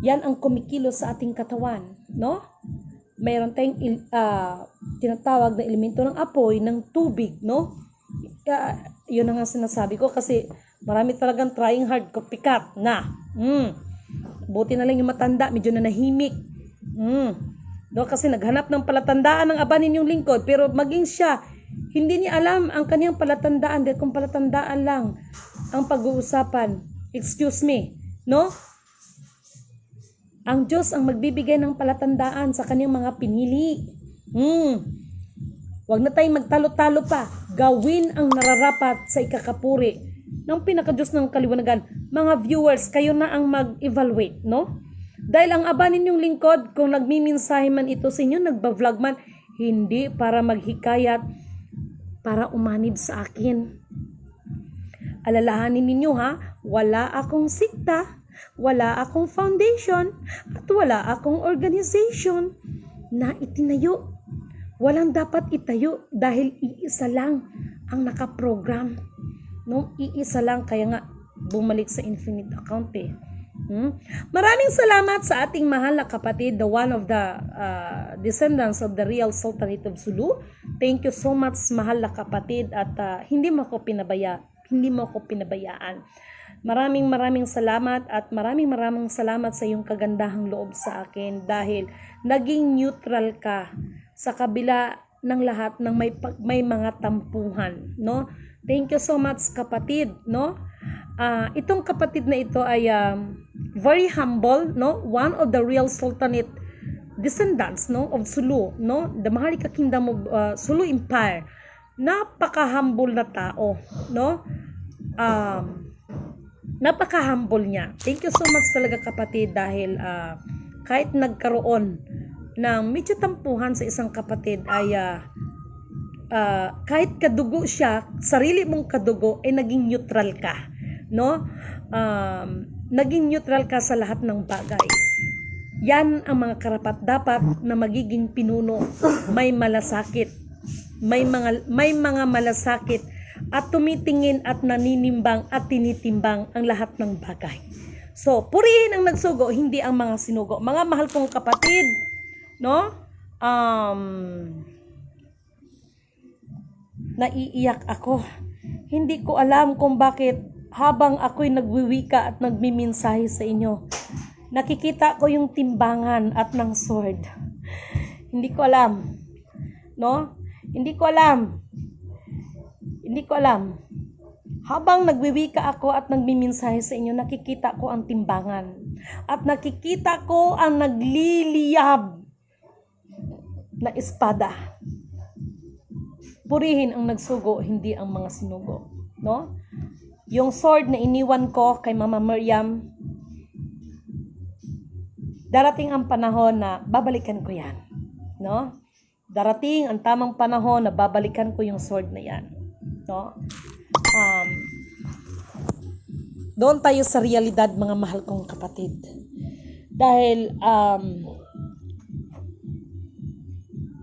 yan ang kumikilos sa ating katawan, no? Mayroon tayong tinatawag na elemento ng apoy, ng tubig, no? Yun ang sinasabi ko kasi marami talagang trying hard, copycat na. Buti na lang yung matanda, medyo na nahimik. No, kasi naghanap ng palatandaan ng aba ninyong lingkod, pero maging siya, hindi niya alam ang kanyang palatandaan, dahil kung palatandaan lang ang pag-uusapan, excuse me, no? Ang Diyos ang magbibigay ng palatandaan sa kanyang mga pinili. Huwag na tayong magtalo-talo pa. Gawin ang nararapat sa ikakapuri ng pinaka-Diyos ng kaliwanagan. Mga viewers, kayo na ang mag-evaluate, no? Dahil ang aba ninyong lingkod, kung nagmiminsahe man ito sa inyo, nagba-vlog man, hindi para maghikayat, para umanib sa akin. Alalahanin ninyo wala akong sikta, wala akong foundation, at wala akong organization na itinayo. Walang dapat itayo dahil iisa lang ang nakaprogram. No? Iisa lang, kaya nga bumalik sa infinite account Maraming salamat sa ating mahal na kapatid, the one of the descendants of the real Sultanate of Sulu. Thank you so much, mahal na kapatid, at hindi mo ako pinabayaan. Maraming salamat, at maraming salamat sa iyong kagandahang loob sa akin dahil naging neutral ka sa kabila ng lahat ng may mga tampuhan, no? Thank you so much, kapatid, no? Itong kapatid na ito ay very humble, no? One of the real Sultanate descendants, no, of Sulu, no? The Maharlika Kingdom of Sulu Empire. Napaka-humble na tao, no? Napaka-humble niya. Thank you so much talaga, kapatid, dahil kahit nagkaroon ng medyo tampuhan sa isang kapatid ay kahit kadugo siya, sarili mong kadugo, ay naging neutral ka. No? Naging neutral ka sa lahat ng bagay. Yan ang mga karapat-dapat na magiging pinuno. May malasakit. May mga malasakit at tumitingin at naninimbang at tinitimbang ang lahat ng bagay. So, purihin ang nagsugo, hindi ang mga sinugo. Mga mahal kong kapatid, no? Naiiyak ako. Hindi ko alam kung bakit habang ako'y nagwiwika at nagmimensahe sa inyo, nakikita ko yung timbangan at ng sword. Hindi ko alam. No? Hindi ko alam. Habang nagwiwika ako at nagmimensahe sa inyo, nakikita ko ang timbangan. At nakikita ko ang nagliliyab na espada. Purihin ang nagsugo, hindi ang mga sinugo. No? Yung sword na iniwan ko kay Mama Miriam, darating ang panahon na babalikan ko yan. No? Darating ang tamang panahon na babalikan ko yung sword na yan. No? Doon tayo sa realidad, mga mahal kong kapatid. Dahil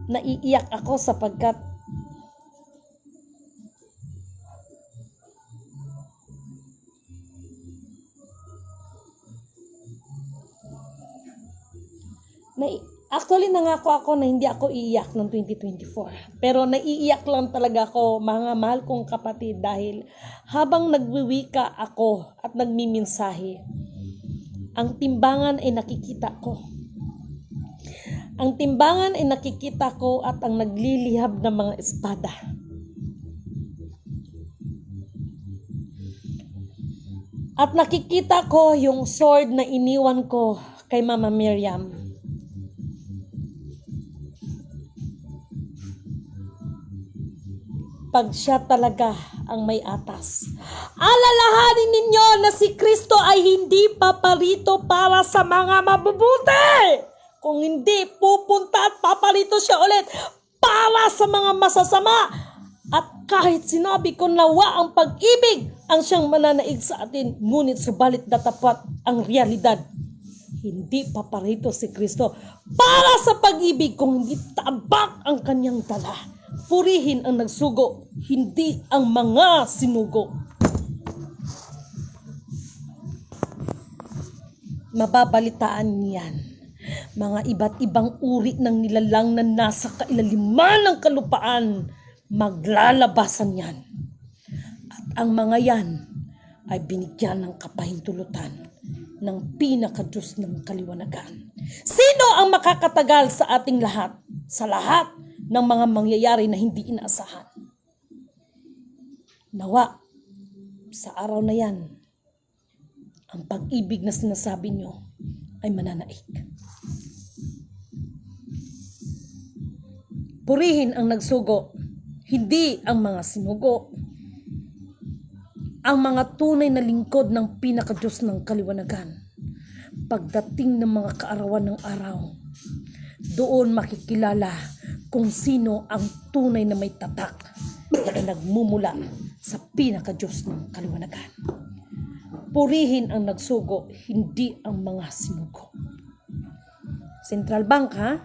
naiiyak ako sapagkat actually nangako ako na hindi ako iiyak ng 2024. Pero naiiyak lang talaga ako, mga mahal kong kapatid, dahil habang nagwiwika ako at nagmimensahe, ang timbangan ay nakikita ko. Ang timbangan ay nakikita ko at ang naglilihab ng mga espada. At nakikita ko yung sword na iniwan ko kay Mama Miriam. Pag siya talaga ang may atas. Alalahanin ninyo na si Kristo ay hindi paparito para sa mga mabubuti. Kung hindi, pupunta at paparito siya ulit para sa mga masasama. At kahit sinabi ko nawa ang pag-ibig ang siyang mananaig sa atin, ngunit subalit datapat ang realidad. Hindi paparito si Kristo para sa pag-ibig kung hindi tabak ang kanyang dala. Purihin ang nagsugo, hindi ang mga sinugo. Mababalitaan niyan. Mga iba't ibang uri ng nilalang na nasa kailaliman ng kalupaan, maglalabasan yan. At ang mga yan ay binigyan ng kapahintulutan ng pinaka-Diyos ng kaliwanagan. Sino ang makakatagal sa ating lahat? Sa lahat ng mga mangyayari na hindi inaasahan. Nawa, sa araw na yan, ang pag-ibig na sinasabi nyo ay mananaig. Purihin ang nagsugo, hindi ang mga sinugo. Ang mga tunay na lingkod ng pinaka-Diyos ng kaliwanagan. Pagdating ng mga kaarawan ng araw, doon makikilala kung sino ang tunay na may tatak na nagmumula sa pinaka-Diyos ng kaliwanagan. Purihin ang nagsugo, hindi ang mga sinugo. Central Bank, ha?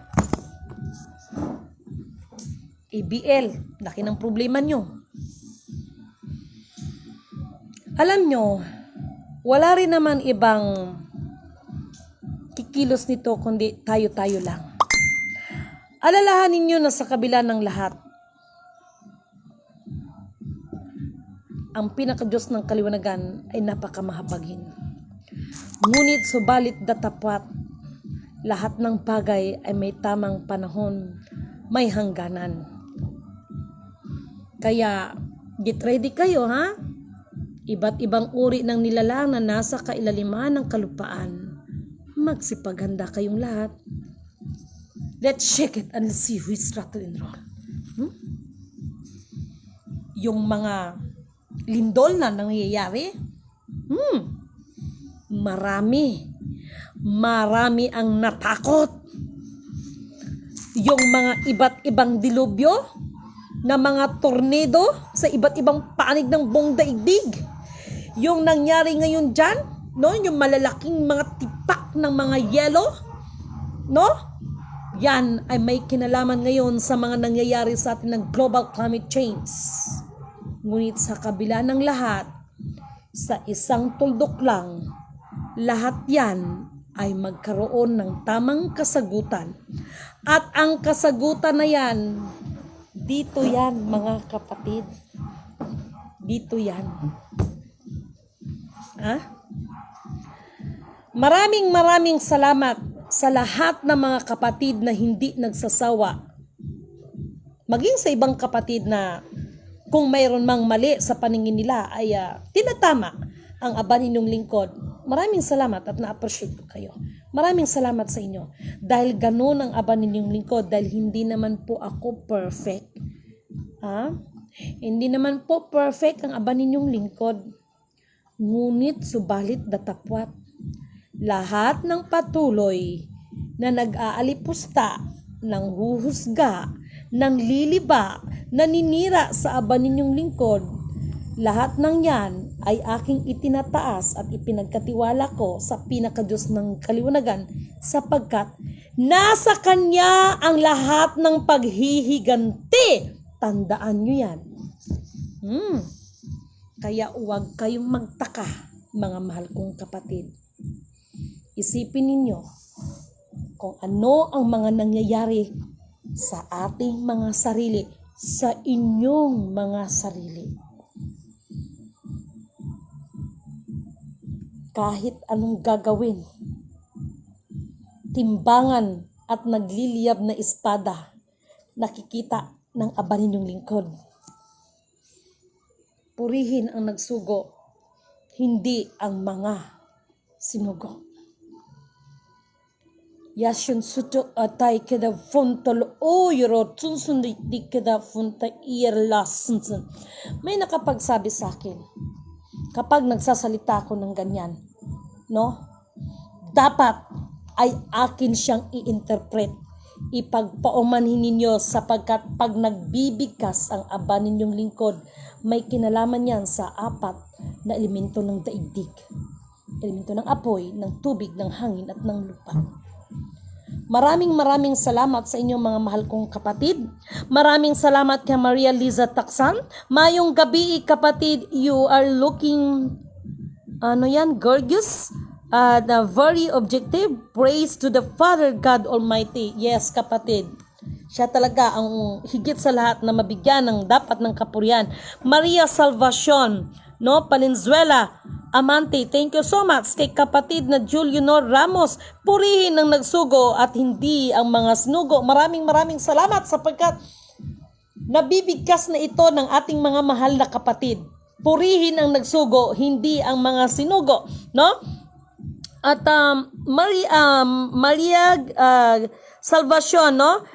ABL, laki ng problema nyo. Alam nyo, wala rin naman ibang kikilos nito kundi tayo-tayo lang. Alalahanin nyo na sa kabila ng lahat, ang pinaka-Diyos ng kaliwanagan ay napakamahabagin. Ngunit subalit datapat, lahat ng bagay ay may tamang panahon, may hangganan. Kaya, get ready kayo, ha? Iba't ibang uri ng nilalang na nasa kailaliman ng kalupaan. Magsipaghanda kayong lahat. Let's shake it and see who is rattle and roll. Yung mga lindol na nangyayari, marami ang natakot. Yung mga iba't ibang dilubyo na mga tornado sa iba't ibang panig ng buong daigdig. Yung nangyari ngayon dyan, no? Yung malalaking mga tipak ng mga yelo, no? Yan ay may kinalaman ngayon sa mga nangyayari sa atin ng global climate change. Ngunit sa kabila ng lahat, sa isang tuldok lang, lahat yan ay magkaroon ng tamang kasagutan. At ang kasagutan na yan, dito yan mga kapatid. Dito yan. Maraming salamat sa lahat ng mga kapatid na hindi nagsasawa. Maging sa ibang kapatid na kung mayroon mang mali sa paningin nila ay tinatama ang aba ninyong lingkod. Maraming salamat at na-appreciate ko kayo. Maraming salamat sa inyo. Dahil ganun ang aba ninyong lingkod, dahil hindi naman po ako perfect. Hindi naman po perfect ang aba ninyong lingkod. Ngunit subalit datapwat. Lahat ng patuloy na nag-aalipusta, ng huhusga, ng liliba, naninira sa aba ninyong lingkod, lahat ng yan ay aking itinataas at ipinagkatiwala ko sa pinakadiyos ng kaliwanagan sapagkat nasa Kanya ang lahat ng paghihiganti. Tandaan nyo yan. Kaya huwag kayong magtaka, mga mahal kong kapatid. Isipin ninyo kung ano ang mga nangyayari sa ating mga sarili, sa inyong mga sarili. Kahit anong gagawin, timbangan at nagliliyab na espada, nakikita ng aba ninyong lingkod. Purihin ang nagsugo, hindi ang mga sinugo. Yasyon suto atay kada funtol o yoro tunsun di kada funta iyerlasunsun. May nakapagsabi sa akin, kapag nagsasalita ako ng ganyan, no? Dapat ay akin siyang i-interpret. Ipagpaumanhin ninyo sapagkat pag nagbibigkas ang aba ninyong lingkod, may kinalaman yan sa apat na elemento ng daigdig. Elemento ng apoy, ng tubig, ng hangin at ng lupa. Maraming salamat sa inyong mga mahal kong kapatid. Maraming salamat kay Maria Liza Taksan. Mayong gabi kapatid, you are looking gorgeous. Very objective. Praise to the Father God Almighty. Yes kapatid. Siya talaga ang higit sa lahat na mabigyan ng dapat ng kapurihan. Maria Salvacion, no, Palenzuela Amante, thank you so much kay kapatid na Julio Nor Ramos. Purihin ang nagsugo at hindi ang mga sinugo. Maraming salamat sapagkat nabibigkas na ito ng ating mga mahal na kapatid. Purihin ang nagsugo, hindi ang mga sinugo, no? At Maria Salvacion, no?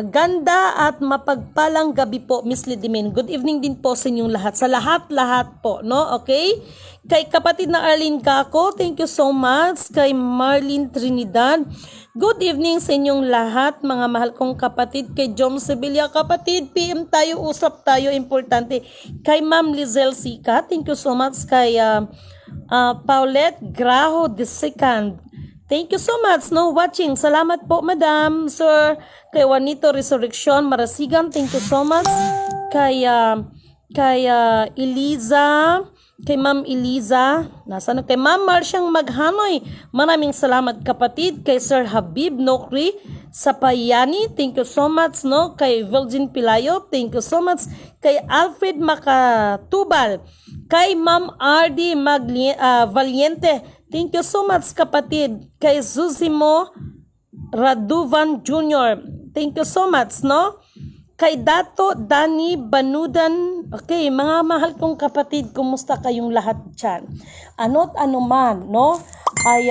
Ganda at mapagpalang gabi po, Miss Lidimen. Good evening din po sa inyong lahat. Sa lahat po, no? Okay? Kay kapatid na Arlene Kako, thank you so much. Kay Marlene Trinidad, good evening sa inyong lahat, mga mahal kong kapatid. Kay Jom Sevilla, kapatid, PM tayo, usap tayo, importante. Kay Ma'am Lizelle Sika, thank you so much. Kay Paulette Graho II, thank you so much, no, watching. Salamat po, madam, sir. Kay Juanito Resurrection Marasigan, thank you so much. Kay Eliza, kay Ma'am Eliza, kay Ma'am Marsyang Maghanoy, maraming salamat kapatid. Kay Sir Habib Nokri Sapayani, thank you so much, no. Kay Virgin Pilayo, thank you so much. Kay Alfred Makatubal, kay Ma'am RD Valiente, thank you so much kapatid. Kay Zuzimo Raduvan Jr., thank you so much, no. Kay Dato Dani Banudan, okay, mga mahal kong kapatid, kumusta kayong lahat dyan? Ano't ano man, no, ay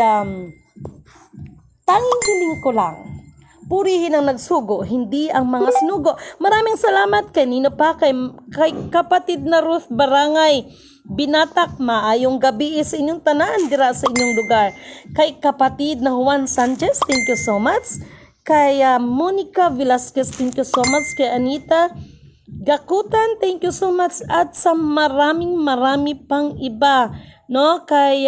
tanging hiling ko lang, purihin ang nagsugo, hindi ang mga sinugo. Maraming salamat kay Nino pa, kay kapatid na Ruth Barangay Binatak, maayong gabi sa inyong tanan dira sa inyong lugar. Kay kapatid na Juan Sanchez, thank you so much. kay Monica Velasquez, thank you so much. Kay Anita Gakutan, thank you so much. At sa marami pang iba, no? Kay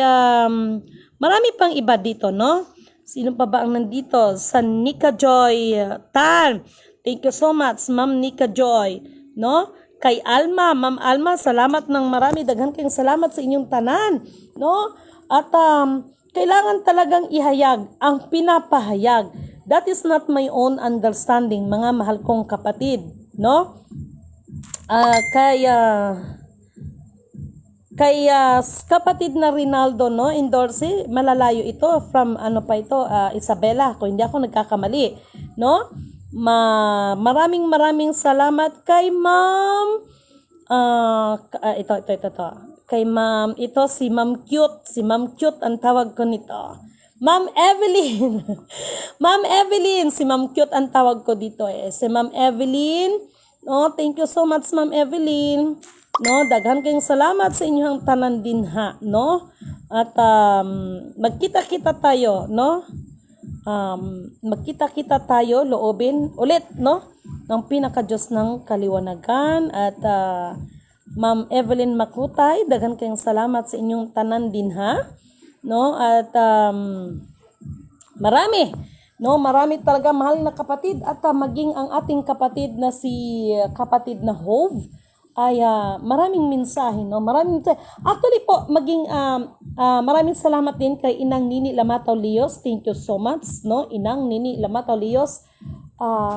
marami pang iba dito, no? Sino pa ba ang nandito? Sa Nika Joy Tan, thank you so much, Ma'am Nika Joy, no? Kay Alma, Ma'am Alma, salamat ng marami. Daghan kayong salamat sa inyong tanan, no? At kailangan talagang ihayag ang pinapahayag. That is not my own understanding, mga mahal kong kapatid, no? Kaya kapatid na Rinaldo, no, endorse, malalayo ito from Isabela, kung hindi ako nagkakamali, no? Maraming salamat kay Ma'am ito. Kay Ma'am, ito si Ma'am Cute ang tawag ko nito. Ma'am Evelyn. Ma'am Evelyn, si Ma'am Cute ang tawag ko dito Si Ma'am Evelyn, no, thank you so much, Ma'am Evelyn. No, daghan kayong salamat sa inyong tanan din ha, no? At magkita-kita tayo, no? Magkita-kita tayo, loobin ulit, no? Ng pinaka-Diyos ng kaliwanagan. At Ma'am Evelyn Makutay, daghan kayong salamat sa inyong tanan din ha, no? At marami talaga mahal na kapatid. At maging ang ating kapatid na kapatid na Hove ay maraming mensahe, no? Actually po, maraming salamat din kay Inang Nini Lamataw Leos. Thank you so much, no? Inang Nini Lamataw Leos.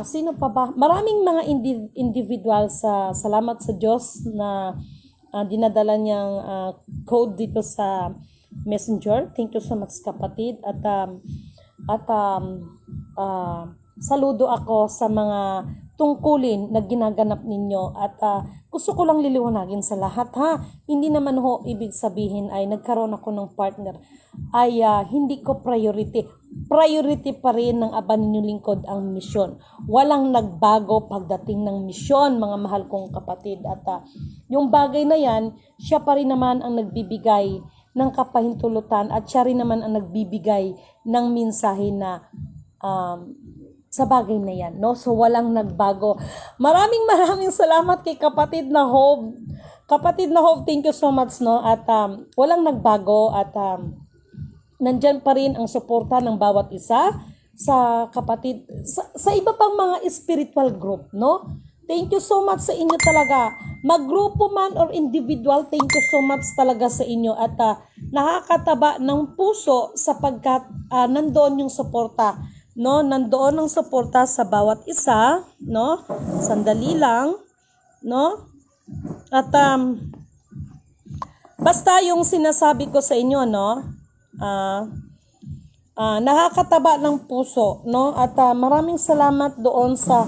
Sino pa ba? Maraming mga individual sa salamat sa Diyos na dinadala niyang code dito sa Messenger. Thank you so much, kapatid. At saludo ako sa mga tungkulin na ginaganap ninyo. At gusto ko lang liliwanagin sa lahat ha. Hindi naman ibig sabihin ay nagkaroon ako ng partner ay hindi ko priority. Priority pa rin ng aba ninyong lingkod ang misyon. Walang nagbago pagdating ng misyon, mga mahal kong kapatid. At yung bagay na yan, siya pa rin naman ang nagbibigay ng kapahintulutan at siya rin naman ang nagbibigay ng mensahe na sa bagay na yan, no? So walang nagbago. Maraming salamat kay kapatid na Hove. Kapatid na Hove, thank you so much, no? At walang nagbago at nandyan pa rin ang suporta ng bawat isa sa kapatid sa iba pang mga spiritual group, no? Thank you so much sa inyo talaga. Maggrupo man or individual, thank you so much talaga sa inyo. At nakakataba ng puso sapagkat nandoon yung suporta, no? Nandoon ang suporta sa bawat isa, no? Sandali lang, no? At basta yung sinasabi ko sa inyo, no? Nakakataba ng puso, no? At maraming salamat doon sa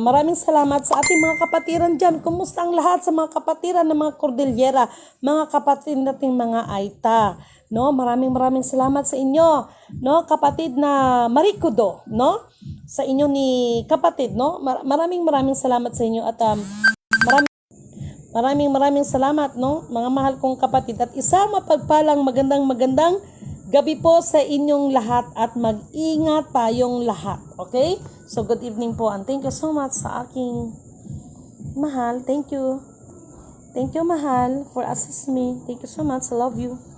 maraming salamat sa ating mga kapatiran dyan. Kumusta ang lahat sa mga kapatiran ng mga Cordillera, mga kapatid nating mga Aita, no? Maraming salamat sa inyo, no? Kapatid na Maricudo, no? Sa inyo ni kapatid, no? Maraming salamat sa inyo. At maraming salamat, no? Mga mahal kong kapatid. At isang mapagpalang magandang gabi po sa inyong lahat at mag-ingat tayong lahat. Okay? So good evening po and thank you so much sa aking mahal. Thank you. Thank you, mahal, for assist me. Thank you so much. I love you.